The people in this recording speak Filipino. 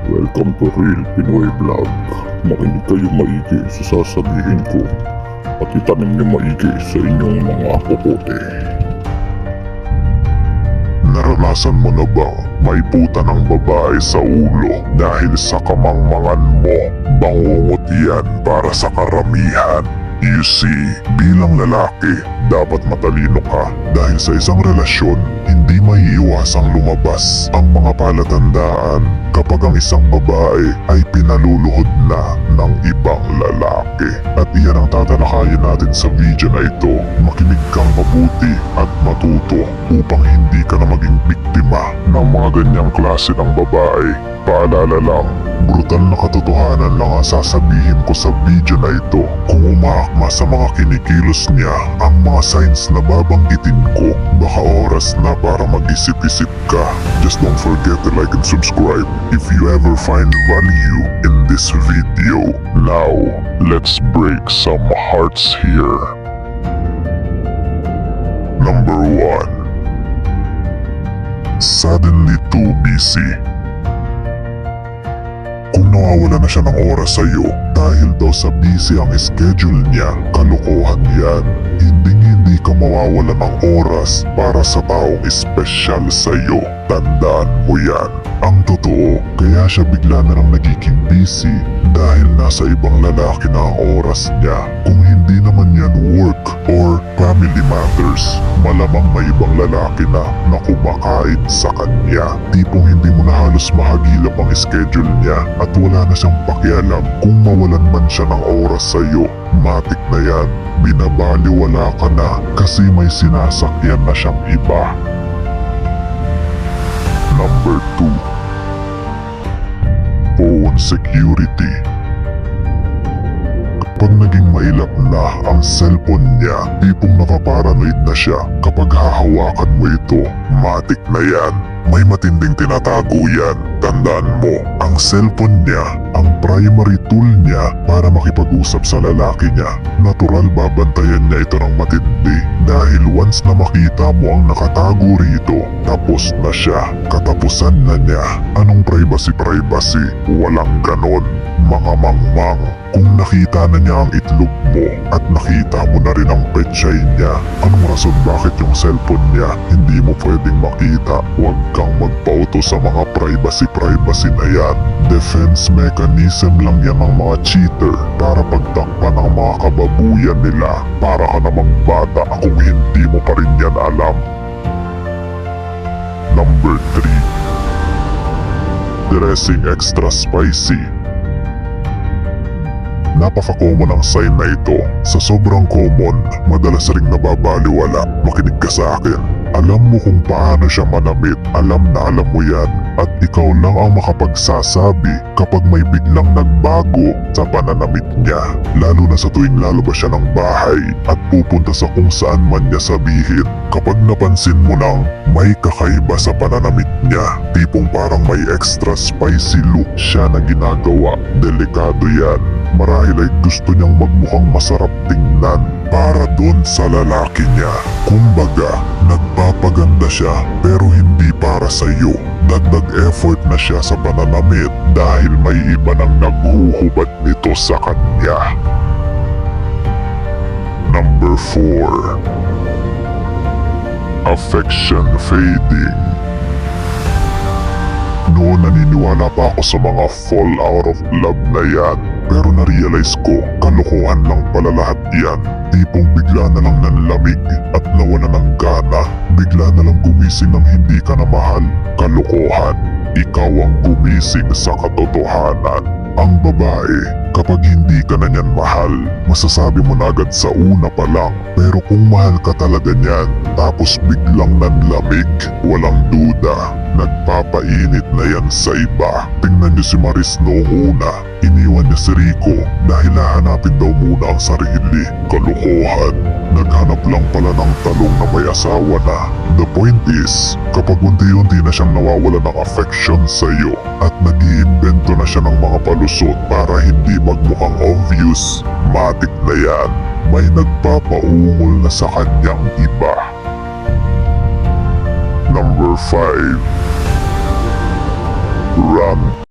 Welcome to Real Pinoy Vlog. Makinig kayo maigi sa sasabihin ko at itanim niyo maigi sa inyong mga kokote. Naranasan mo na ba may puta ng babae sa ulo dahil sa kamangmangan mo? Bangungot yan para sa karamihan. You see, bilang lalaki, dapat matalino ka dahil sa isang relasyon, hindi maiiwasang lumabas ang mga palatandaan kapag ang isang babae ay pinaluluhod na ng ibang lalaki. At iyan ang tatalakayin natin sa video na ito. Makinig kang mabuti at matuto upang hindi ka na maging biktima ng mga ganyang klase ng babae. Paalala lang, brutal na katotohanan lang ang sasabihin ko sa video na ito. Kung umaakma sa mga kinikilos niya ang mga signs na babanggitin ko, baka oras na para mag-isip-isip ka. Just don't forget to like and subscribe if you ever find value in this video. Now, let's break some hearts here. Number 1. Suddenly too busy. Kung nawawala na siya ng oras sa'yo dahil daw sa busy ang schedule niya, kalokohan yan. Hindi ka mawawala ng oras para sa taong espesyal sa'yo. Tandaan mo yan. Ang totoo, kaya siya bigla na lang nagiging busy dahil nasa ibang lalaki na ang oras niya. Kung hindi naman yan work or family matters, malamang may ibang lalaki na kumakain sa kanya. Tipong hindi mo na halos mahagilap ang schedule niya at wala na siyang pakialam kung mawalan man siya ng oras sa'yo. Matik na yan, binabaliwala ka na kasi may sinasakyan na siyang iba. Number 2. Phone security. Kapag naging mailap na ang cellphone niya, tipong nakaparanoid na siya kapag hahawakan mo ito, matik na yan. May matinding tinatago yan. Tandaan mo, ang cellphone niya, ang primary tool niya para makipag-usap sa lalaki niya. Natural babantayan niya ito ng matindi dahil once na makita mo ang nakatago rito, tapos na siya. Katapusan na niya. Anong privacy? Walang ganon. Mga mangmang. Kung nakita na niya ang itlog mo at nakita mo na rin ang petsay niya, anong rason bakit yung cellphone niya hindi mo pwedeng makita? Huwag kang magpauto sa mga privacy na yan. Defense mechanism lang yan ng mga cheater para pagtakpan ang mga kababuyan nila. Para ka namang bata kung hindi mo pa rin yan alam. Number 3. Dressing extra spicy. Napaka-common ang sign na ito. Sa sobrang common, madalas ring nababaliwala. Makinig ka sa akin. Alam mo kung paano siya manamit. Alam na alam mo yan. At ikaw lang ang makapagsasabi kapag may biglang nagbago sa pananamit niya. Lalo na sa tuwing lalabas siya ng bahay at pupunta sa kung saan man niya sabihin. Kapag napansin mo lang, may kakaiba sa pananamit niya. Tipong parang may extra spicy look siya na ginagawa. Delikado yan. Marahil ay gusto niyang magmukhang masarap tingnan para doon sa lalaki niya. Kumbaga, nagpapaganda siya pero hindi para sa iyo. Dagdag effort na siya sa pananamit dahil may iba nang naghuhubad nito sa kanya. Number 4. Affection fading. Noon naniniwala pa ako sa mga fall out of love na yan. Pero na-realize ko, kalokohan lang pala lahat yan. Tipong bigla na lang nanlamig at nawala ng gana. Bigla na lang gumising ng hindi ka na mahal. Kalokohan, ikaw ang gumising sa katotohanan. Ang babae, kapag hindi ka na niyan mahal, masasabi mo na agad sa una pa lang. Pero kung mahal ka talaga niyan, tapos biglang nanlamig, walang duda, nagpapainit na yan sa iba. Tingnan niyo si Maris noong una, iniwan niya si Rico dahil hahanapin daw muna ang sarili. Kalokohan, naghanap lang pala ng talong na may asawa na. The point is, kapag unti-unti na siyang nawawala ng affection sa iyo at nag-iimbento na siya ng mga palusot para hindi magmukhang obvious, matik na yan. May nagpapaungol na sa kanyang iba. Number 5. Run